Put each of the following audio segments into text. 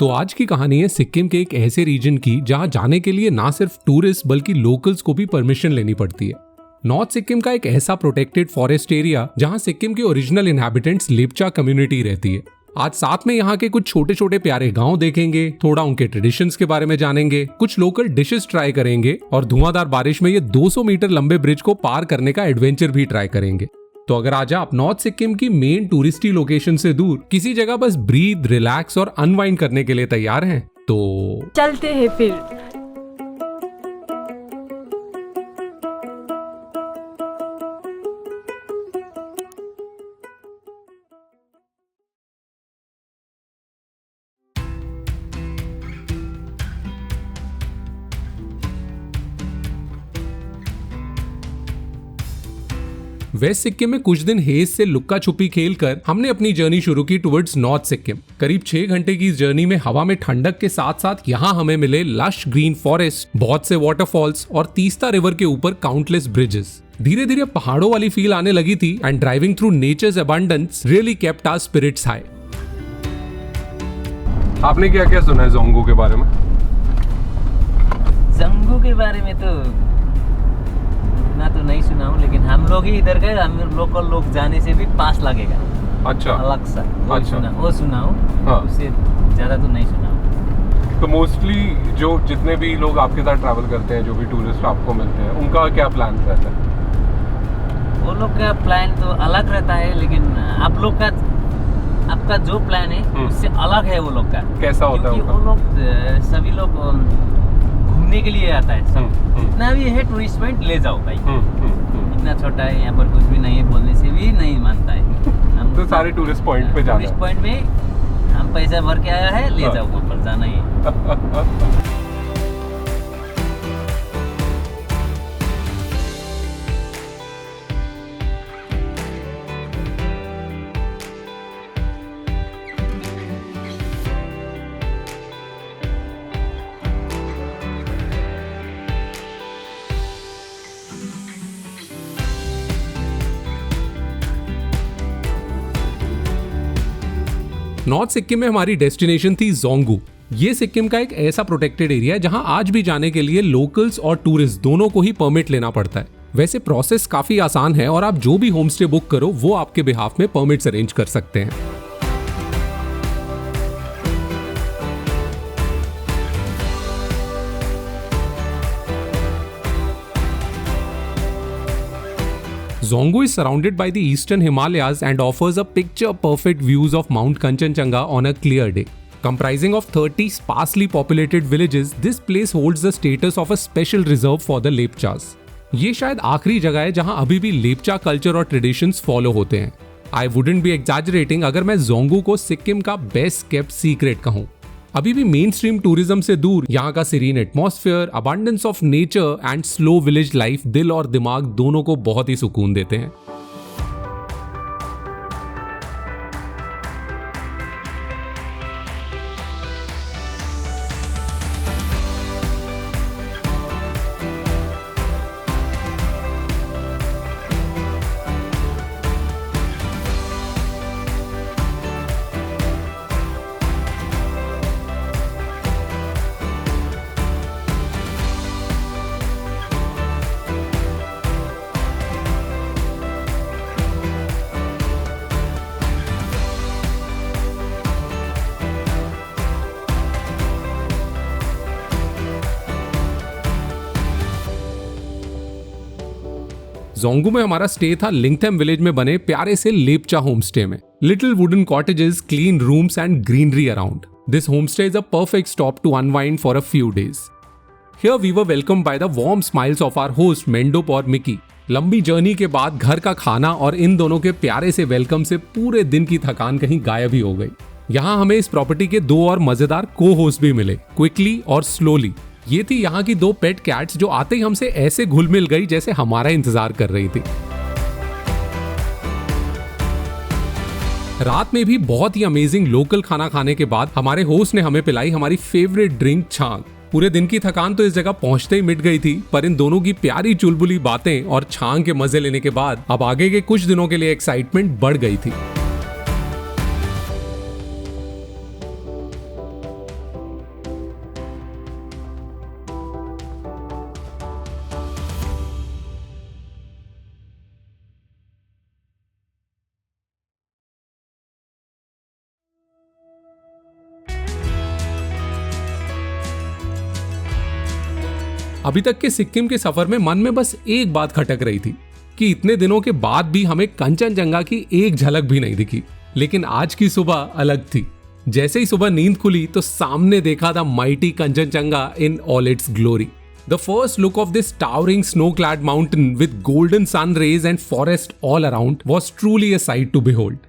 तो आज की कहानी है सिक्किम के एक ऐसे रीजन की जहां जाने के लिए ना सिर्फ टूरिस्ट बल्कि लोकल्स को भी परमिशन लेनी पड़ती है। नॉर्थ सिक्किम का एक ऐसा प्रोटेक्टेड फॉरेस्ट एरिया जहां सिक्किम के ओरिजिनल इनहैबिटेंट्स लेप्चा कम्युनिटी रहती है। आज साथ में यहाँ के कुछ छोटे छोटे प्यारे गांव देखेंगे, थोड़ा उनके ट्रेडिशंस के बारे में जानेंगे, कुछ लोकल डिशेस ट्राई करेंगे और धुआंधार बारिश में ये 200 मीटर लंबे ब्रिज को पार करने का एडवेंचर भी ट्राई करेंगे। तो अगर आज आप नॉर्थ सिक्किम की मेन टूरिस्टी लोकेशन से दूर किसी जगह बस ब्रीथ, रिलैक्स और अनवाइंड करने के लिए तैयार हैं तो चलते हैं फिर। वेस्ट सिक्किम में कुछ दिन हेज से लुक्का छुपी खेलकर हमने अपनी जर्नी शुरू की टुवर्ड्स नॉर्थ सिक्किम। करीब 6 घंटे की इस जर्नी में हवा में ठंडक के साथ साथ यहाँ हमें मिले लश ग्रीन फॉरेस्ट, बहुत से वाटरफॉल्स और तीस्ता रिवर के ऊपर काउंटलेस ब्रिजेस। धीरे धीरे पहाड़ों वाली फील आने लगी थी and driving through nature's abundance really kept our spirits high. आपने क्या क्या सुना है जोंगो के बारे में? जोंगो के बारे में तो इतना तो नहीं सुना हूँ, लेकिन हम लोग ही इधर गए, हम लोकल लोग जाने से भी पास लगेगा। अच्छा, अलग सा अच्छा। वो सुना हूँ। हाँ। उससे ज़्यादा तो नहीं सुना हूँ। तो मोस्टली जो जितने भी लोग आपके साथ ट्रैवल करते हैं, जो भी टूरिस्ट आपको मिलते हैं, उनका क्या प्लान रहता है? वो लोग का प्लान तो अलग रहता है, लेकिन आप लोग का आपका जो प्लान है उससे अलग है वो लोग का। कैसा होता है? वो लोग सभी लोग घूमने के लिए आता है सब। जितना भी है टूरिस्ट पॉइंट ले जाओ भाई। इतना छोटा है, यहाँ पर कुछ भी नहीं है, बोलने से भी नहीं मानता है। हम तो सारे टूरिस्ट पॉइंट पे जाना है। टूरिस्ट पॉइंट में हम पैसा भर के आया है, ले जाओ, वहाँ पर जाना ही है। नॉर्थ सिक्किम में हमारी डेस्टिनेशन थी जोंगू। ये सिक्किम का एक ऐसा प्रोटेक्टेड एरिया है जहां आज भी जाने के लिए लोकल्स और टूरिस्ट दोनों को ही परमिट लेना पड़ता है। वैसे प्रोसेस काफी आसान है और आप जो भी होम स्टे बुक करो वो आपके बिहाफ में परमिट्स अरेंज कर सकते हैं। Zongo is surrounded by the eastern Himalayas and offers a picture-perfect views of Mount Kanchenjunga on a clear day. Comprising of 30 sparsely populated villages, this place holds the status of a special reserve for the Lepchas. ये शायद आखिरी जगह है जहां अभी भी Lepcha culture और traditions follow होते हैं। I wouldn't be exaggerating अगर मैं जोंगू को सिक्किम का बेस्ट केप्ट सीक्रेट कहूँ। अभी भी मेन स्ट्रीम टूरिज्म से दूर यहाँ का serene atmosphere, abundance of nature and slow village life दिल और दिमाग दोनों को बहुत ही सुकून देते हैं। जोंगू में हमारा स्टे था लिंगथम विलेज में बने प्यारे से लेपचा होम स्टे में। Little wooden cottages, clean rooms and greenery around. This homestay is a perfect stop to unwind for a few days. Here we were welcome by the warm smiles of our host Mendop और मिकी। लंबी journey के बाद घर का खाना और इन दोनों के प्यारे से वेलकम से पूरे दिन की थकान कहीं गायब ही हो गई। यहाँ हमें इस प्रॉपर्टी के 2 और मजेदार को होस्ट भी मिले, क्विकली और स्लोली। ये थी यहाँ की 2 पेट कैट्स जो आते ही हमसे ऐसे घुल मिल गई जैसे हमारा इंतजार कर रही थी। रात में भी बहुत ही अमेजिंग लोकल खाना खाने के बाद हमारे होस्ट ने हमें पिलाई हमारी फेवरेट ड्रिंक छांग। पूरे दिन की थकान तो इस जगह पहुंचते ही मिट गई थी, पर इन दोनों की प्यारी चुलबुली बातें और छांग के मजे लेने के बाद अब आगे के कुछ दिनों के लिए एक्साइटमेंट बढ़ गई थी। अभी तक के सिक्किम के सफर में मन में बस एक बात खटक रही थी कि इतने दिनों के बाद भी हमें कंचनजंगा की एक झलक भी नहीं दिखी। लेकिन आज की सुबह अलग थी। जैसे ही सुबह नींद खुली तो सामने देखा था mighty Kanchenjunga in all it's glory. The first look of this towering snow-clad mountain with golden sun rays and forest all around was truly a sight to behold.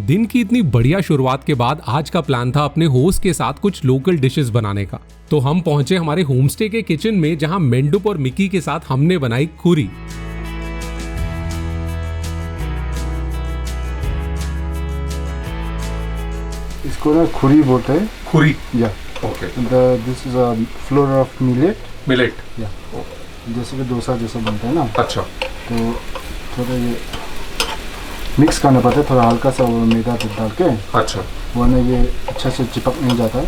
दिन की इतनी बढ़िया शुरुआत के बाद आज का प्लान था अपने होस्ट के साथ कुछ लोकल डिशेस बनाने का। तो हम पहुंचे हमारे होमस्टे के किचन में, जहां मेंडुप और मिकी के साथ हमने बनाई खुरी। इसको ना खुरी बोलते हैं। खुरी, या okay. This is a floor of millet. Millet, या जैसे कि डोसा जैसा बनता है ना। अच्छा। तो थोड़ा ये मिक्स करना पड़ता है, थोड़ा हल्का सा वो मैदा डाल के। अच्छा। वरना ये अच्छा से चिपक नहीं जाता है।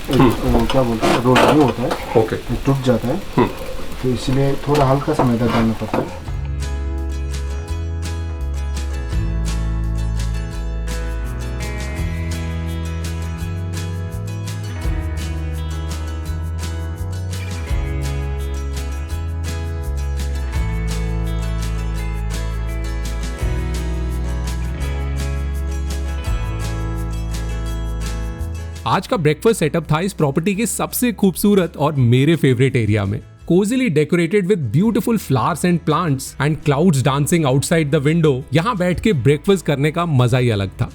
वो क्या बोलते हैं, रोल नहीं होता है। ओके। ये टूट जाता है। तो इसीलिए थोड़ा हल्का सा मैदा डालना पड़ता है। आज का ब्रेकफास्ट सेटअप था इस प्रॉपर्टी के सबसे खूबसूरत और मेरे फेवरेट एरिया में, cosily decorated with beautiful flowers and plants and clouds dancing outside the window. यहाँ बैठ के ब्रेकफास्ट करने का मजा ही अलग था।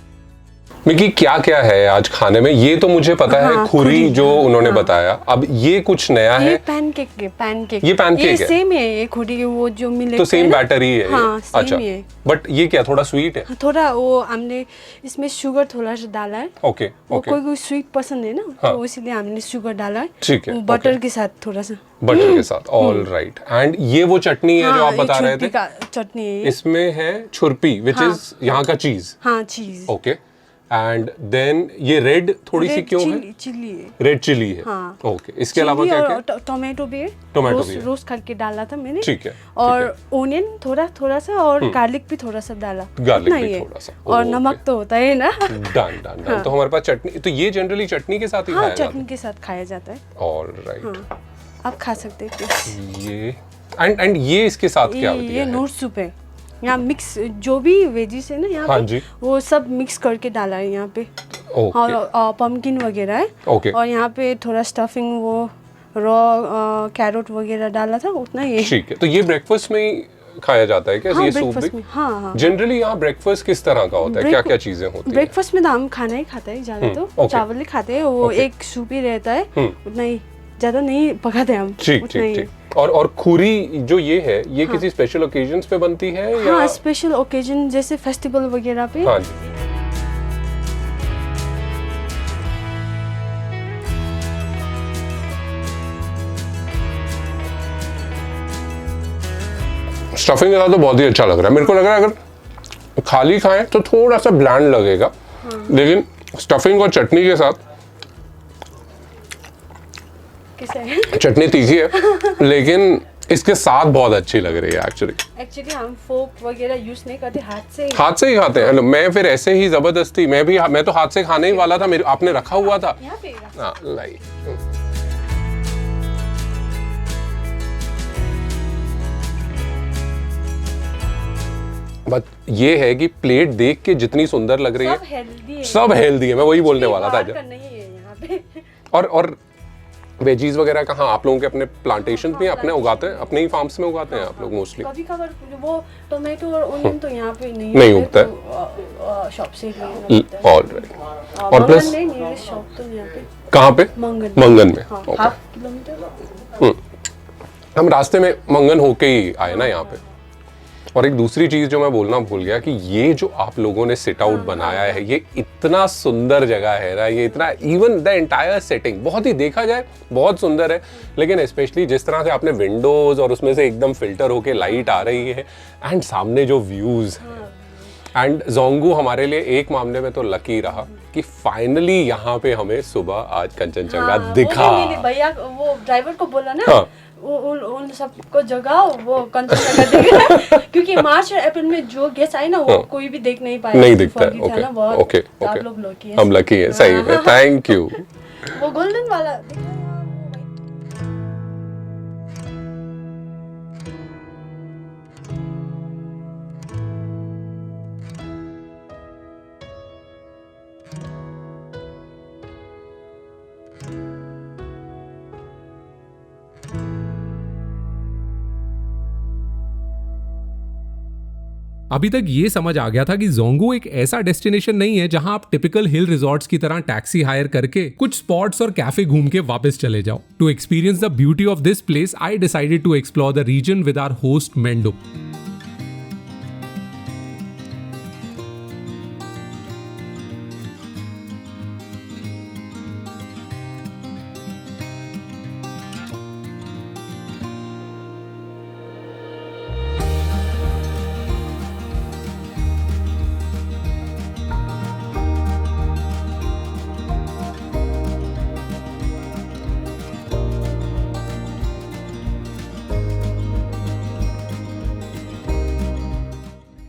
मिकी, क्या क्या है आज खाने में? ये तो मुझे पता है, खुरी जो उन्होंने बताया। अब ये कुछ नया है। ये पैनकेक है, पैनकेक। ये पैनकेक है। सेम है ये खुरी, वो जो मिले तो सेम बैटर ही है। हाँ, सेम अच्छा। ही है। बट ये क्या थोड़ा स्वीट है? थोड़ा वो हमने इसमें शुगर थोड़ा सा डाला है। Okay okay. कोई स्वीट पसंद है ना, हाँ। तो इसीलिए हमने शुगर डाला है। ठीक है, बटर के साथ थोड़ा सा। बटर के साथ, ऑल राइट। एंड ये वो चटनी है जो आप बता रहे थे? चटनी है। इसमें है छुरपी, विच इज यहाँ का चीज। हाँ, चीज। ओके। एंड देन ये रेड थोड़ी सी क्यों है? चिली है। रेड चिली है। हाँ। ओके। इसके अलावा क्या क्या? टोमेटो भी है। टोमेटो भी है। रोस्ट करके डाला था मैंने। ठीक है। और ओनियन थोड़ा सा, और गार्लिक भी थोड़ा सा डाला। गार्लिक भी थोड़ा सा। और नमक तो होता है ना। Done done done. तो हमारे पास चटनी, तो ये जनरली चटनी के साथ ही खाया जाता है? चटनी के साथ खाया जाता है। All right. आप खा सकते हैं। ये एंड ये इसके साथ क्या होती है? ये नूर सूप है। यहाँ मिक्स जो भी वेजिस है ना यहाँ हाँ पे, जी। वो सब मिक्स करके डाला है यहाँ पे। ओके। और पम्पकिन वगैरह है। ओके। और यहाँ पे थोड़ा स्टफिंग, वो रॉ कैरेट वगैरह डाला था, उतना ही। ठीक है। तो ये ब्रेकफास्ट में ही खाया जाता है क्या? हाँ, ये सूप ब्रेकफास्ट भी? में। हाँ। जनरली यहाँ ब्रेकफास्ट किस तरह का होता है? क्या क्या चीजें होती हैं? ब्रेकफास्ट में तो हम खाना ही खाते हैं ज्यादा, तो ओके। चावल ही खाते हैं। वो एक सूप ही रहता है, उतना ही, ज्यादा नहीं पकाते हम। ठीक ठीक ठीक। और खुरी जो ये है, ये किसी स्पेशल ओकेजन्स पे बनती है या? हाँ, स्पेशल ओकेजन जैसे फेस्टिवल वगैरह पे। हाँ जी। स्टफिंग के साथ तो बहुत ही अच्छा लग रहा है। मेरे को लग रहा है अगर खाली खाएं तो थोड़ा सा ब्लैंड लगेगा, लेकिन स्टफिंग और चटनी के साथ, चटनी तीखी है लेकिन इसके साथ बहुत अच्छी लग रही है एक्चुअली हम फोक वगैरह यूज नहीं करते, हाथ से ही खाते हैं। मैं फिर ऐसे ही जबरदस्ती, मैं तो हाथ से खाने ही वाला था, मेरे आपने रखा हुआ था। हाँ, लाई। बट ये है कि प्लेट देख के जितनी सुंदर लग रही है, सब हेल्दी है। मैं वही बोलने वाला था। और वेजीज वगैरह कहाँ आप लोगों के अपने प्लांटेशन में अपने उगाते हैं, अपने ही फार्म्स में उगाते हैं आप लोग मोस्टली? कभी कभार वो टोमेटो और ओनियन तो यहाँ पे नहीं उगता है, शॉप से लेना ऑलराइट। और प्लस नियरेस्ट शॉप तो यहाँ पे कहाँ पे? मंगन में। हाँ, ओके। Half kilometre. हम रास्ते में मंगन होके ही आए ना यहाँ पे। और एक दूसरी चीज जो मैं बोलना भूल गया कि ये जो आप लोगों ने सिट आउट बनाया है, ये इतना सुंदर जगह है ना, ये इतना इवन द एंटायर सेटिंग बहुत ही देखा जाए बहुत सुंदर है, लेकिन स्पेशली जिस तरह से आपने विंडोज और उसमें से एकदम फिल्टर होके लाइट आ रही है एंड सामने जो व्यूज है। एंड जोंगू हमारे लिए एक मामले में तो लकी रहा कि फाइनली यहाँ पे हमें सुबह आज कंचनजंगा दिखा। भैया वो ड्राइवर को बोला ना, हाँ। उन सबको जगाओ, वो कंचनजंगा देखेगा। क्योंकि मार्च और अप्रैल में जो गेस्ट आए ना वो कोई भी देख नहीं पाए। नहीं दिखता है। foggy था ना ओके बहुत। ओके तो आप ओके, लोग लकी हैं। हम लकी हैं सही में, थैंक यू। वो गोल्डन वाला दिख रहा है। अभी तक ये समझ आ गया था कि जोंगू एक ऐसा डेस्टिनेशन नहीं है जहां आप टिपिकल हिल रिजॉर्ट्स की तरह टैक्सी हायर करके कुछ स्पॉट्स और कैफे घूम के वापस चले जाओ। To experience the beauty of this place I decided to explore the region with our host Mendo.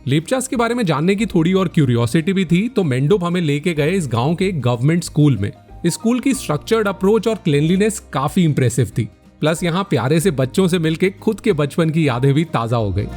Lepchas के बारे में जानने की थोड़ी और क्यूरियोसिटी भी थी, तो मेंडोप हमें लेके गए इस गांव के गवर्नमेंट स्कूल में। इस स्कूल की स्ट्रक्चर्ड अप्रोच और क्लीनलीनेस काफी इंप्रेसिव थी। प्लस यहाँ प्यारे से बच्चों से मिलके खुद के बचपन की यादें भी ताजा हो गई।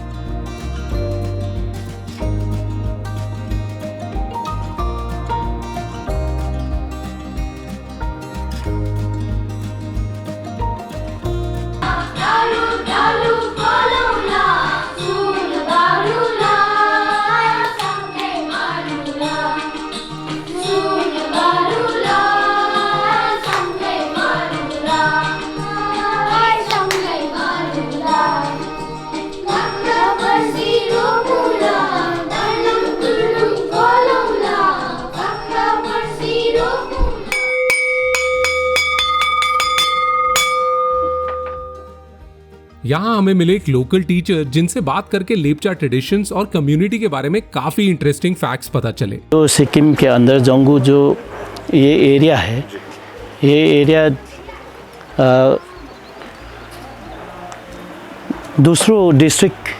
यहाँ हमें मिले एक लोकल टीचर जिनसे बात करके लेपचा ट्रेडिशंस और कम्युनिटी के बारे में काफी इंटरेस्टिंग फैक्ट्स पता चले। तो सिक्किम के अंदर जोंगू जो ये एरिया है, ये एरिया दूसरों डिस्ट्रिक्ट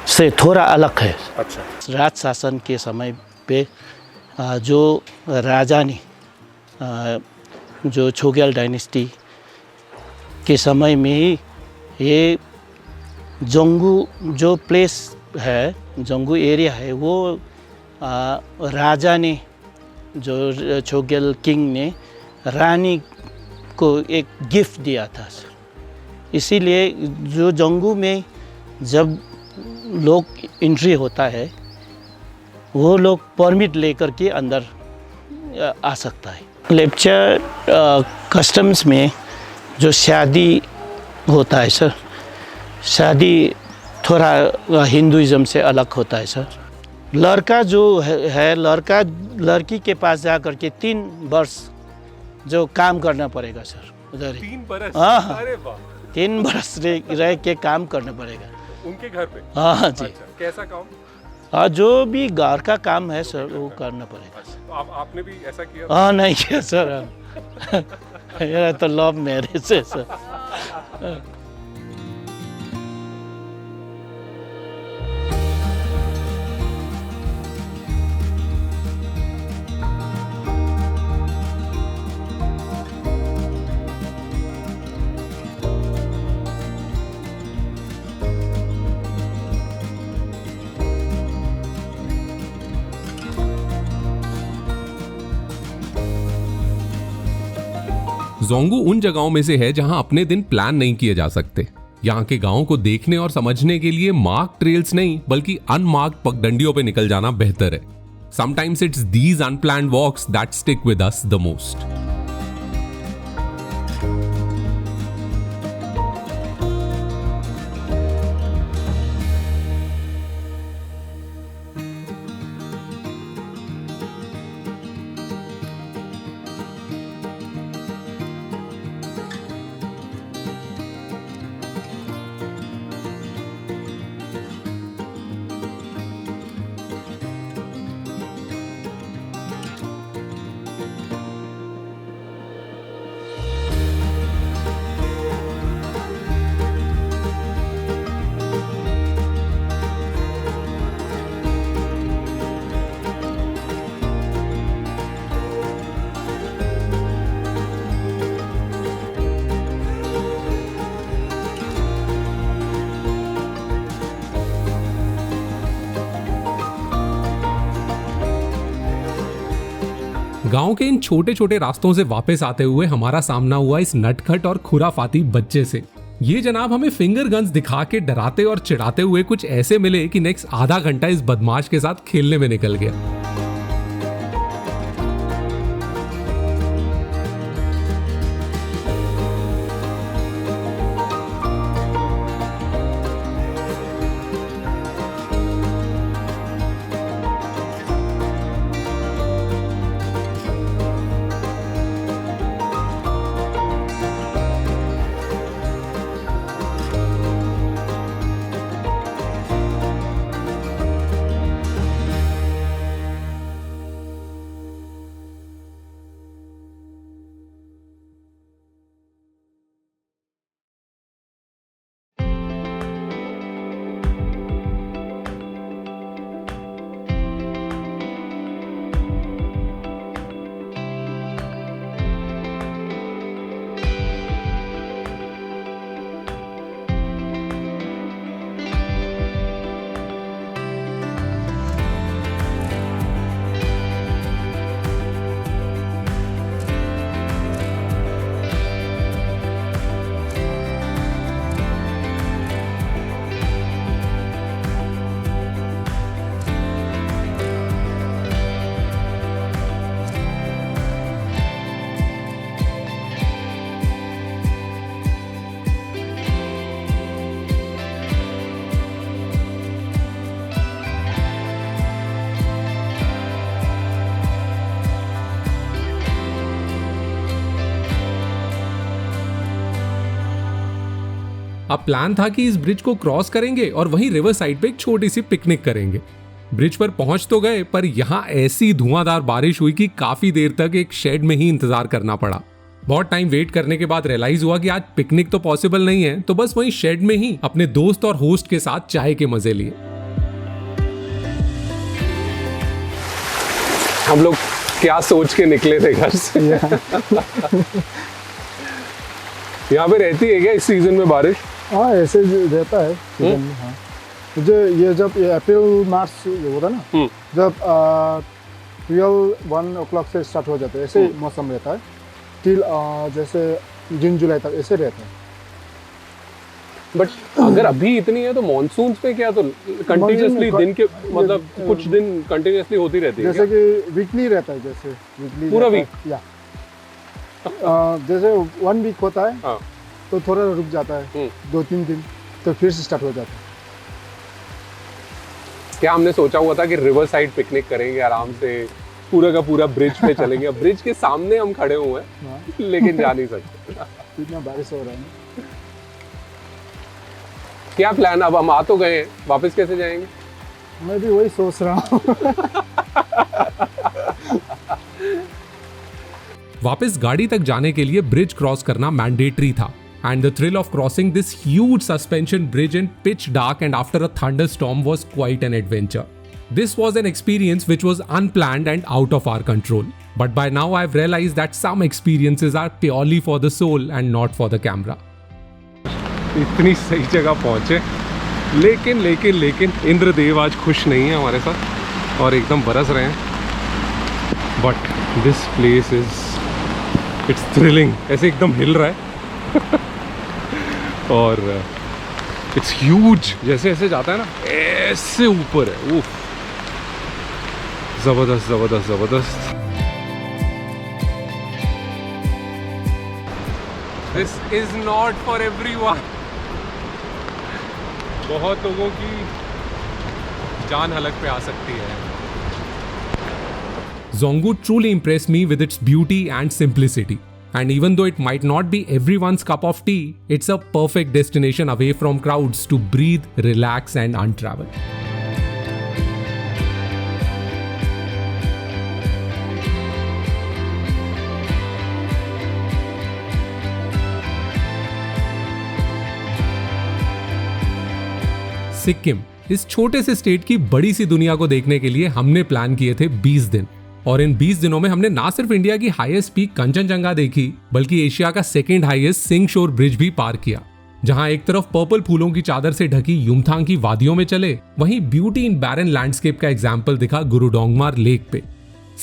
से थोड़ा अलग है। अच्छा। राज शासन के समय पे जो राजा ने जो छोग्याल डायनेस्टी के समय में ही ये जोंगू जो प्लेस है, जोंगू एरिया है, वो राजा ने जो छोग्याल किंग ने रानी को एक गिफ्ट दिया था सर। इसीलिए जो जोंगू में जब लोग एंट्री होता है वो लोग परमिट लेकर के अंदर आ सकता है। लेपचा कस्टम्स में जो शादी होता है सर, शादी थोड़ा हिंदुइज्म से अलग होता है सर। लड़का जो है लड़का लड़की के पास जा कर के 3 वर्ष जो काम करना पड़ेगा सर उधर। 3 बरस? हाँ, अरे वाह। 3 वर्ष रह के काम करना पड़ेगा उनके घर पे? हाँ जी। अच्छा, कैसा काम? हाँ, जो भी घर का काम है सर वो करना पड़ेगा। तो आपने भी ऐसा किया? हाँ, नहीं किया सर। मेरा तो लव मैरिज है सर। जोंगू उन जगहों में से है जहां अपने दिन प्लान नहीं किए जा सकते। यहाँ के गांवों को देखने और समझने के लिए मार्क ट्रेल्स नहीं बल्कि अनमार्क्ड पगडंडियों पे निकल जाना बेहतर है। Sometimes it's these unplanned walks that stick with us the most. गांव के इन छोटे छोटे रास्तों से वापस आते हुए हमारा सामना हुआ इस नटखट और खुराफाती बच्चे से। ये जनाब हमें फिंगर गन्स दिखा के डराते और चिढ़ाते हुए कुछ ऐसे मिले कि नेक्स्ट आधा घंटा इस बदमाश के साथ खेलने में निकल गया। अब प्लान था कि इस ब्रिज को क्रॉस करेंगे और वहीं रिवर साइड पे एक छोटी सी पिकनिक करेंगे। ब्रिज पर पहुंच तो गए पर यहाँ ऐसी धुआंधार बारिश हुई कि काफी देर तक एक शेड में ही इंतजार करना पड़ा। बहुत टाइम वेट करने के बाद रियलाइज हुआ कि आज पिकनिक तो पॉसिबल नहीं है, तो बस वहीं शेड में ही अपने दोस्त और होस्ट के साथ चाय के मजे लिए। हम लोग क्या सोच के निकले थे घर से? यहाँ पे रहती है क्या इस सीजन में बारिश? हाँ ऐसे रहता है सीजन में। हाँ मुझे ये जब ये अप्रैल मार्च होता है ना, जब 12-1 o'clock से स्टार्ट हो जाता है, ऐसे मौसम रहता है टिल जैसे जून जुलाई तक ऐसे रहता है। बट अगर अभी इतनी है तो मॉनसून पे क्या, तो कंटिन्यूअसली दिन के मतलब कुछ दिन कंटिन्यूअसली होती रहती है जैसे कि वीकली रहता है, जैसे वीकली पूरा वीक या जैसे 1 वीक होता है। हाँ। तो थोड़ा रुक जाता है 2-3 दिन, तो फिर से स्टार्ट हो जाता है। क्या हमने सोचा हुआ था कि रिवर साइड पिकनिक करेंगे आराम से, पूरा का पूरा ब्रिज पे चलेंगे। अब ब्रिज के सामने हम खड़े हुए हैं लेकिन जा नहीं सकते, इतना बारिश हो रहा है। क्या प्लान? अब हम आ तो गए, वापस कैसे जाएंगे? मैं भी वही सोच रहा हूँ। वापस गाड़ी तक जाने के लिए ब्रिज क्रॉस करना मैंडेटरी था, and the thrill of crossing this huge suspension bridge in pitch dark and after a thunderstorm was quite an adventure. This was an experience which was unplanned and out of our control. But by now I've realized that some experiences are purely for the soul and not for the camera. इतनी सही जगह पहुंचे, लेकिन इंद्रदेव आज खुश नहीं है हमारे साथ और एकदम बरस रहे हैं। But this place is it's thrilling, ऐसे एकदम हिल रहा है और इट्स ह्यूज, जैसे ऐसे जाता है ना ऐसे ऊपर है। उफ, जबरदस्त जबरदस्त जबरदस्त। This is not for everyone. बहुत लोगों की जान हलक पे आ सकती है। Zongu truly impressed me with its beauty and simplicity. And even though it might not be everyone's cup of tea, it's a perfect destination away from crowds to breathe, relax and untravel. Sikkim, इस छोटे से state की बड़ी सी दुनिया को देखने के लिए हमने प्लान किए थे 20 दिन। और इन 20 दिनों में हमने ना सिर्फ इंडिया की हाईएस्ट पीक कंचनजंगा देखी, बल्कि एशिया का सेकंड हाईएस्ट सिंग शोर ब्रिज भी पार किया। जहां एक तरफ पर्पल फूलों की चादर से ढकी युमथांग की वादियों में चले, वहीं ब्यूटी इन बैरन लैंडस्केप का एग्जाम्पल दिखा गुरुडोंगमार लेक पे।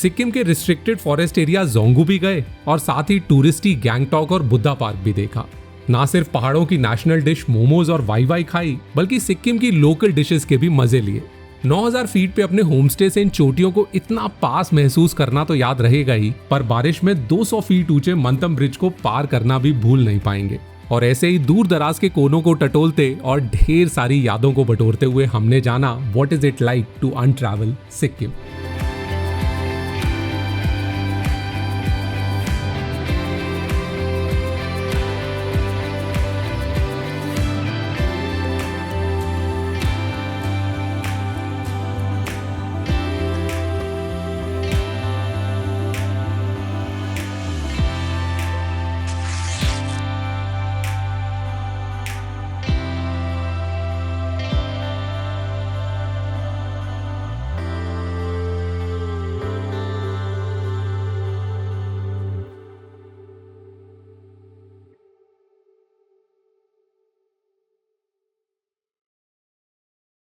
सिक्किम के रिस्ट्रिक्टेड फॉरेस्ट एरिया जोंगू भी गए और साथ ही टूरिस्टी गैंगटॉक और बुद्धा पार्क भी देखा। ना सिर्फ पहाड़ों की नेशनल डिश मोमोज और वाई वाई खाई, बल्कि सिक्किम की लोकल डिशेस के भी मजे लिए। 9000 फीट पे अपने होमस्टे से इन चोटियों को इतना पास महसूस करना तो याद रहेगा ही, पर बारिश में 200 फीट ऊंचे मंतम ब्रिज को पार करना भी भूल नहीं पाएंगे। और ऐसे ही दूर दराज के कोनों को टटोलते और ढेर सारी यादों को बटोरते हुए हमने जाना what is it like to untravel Sikkim.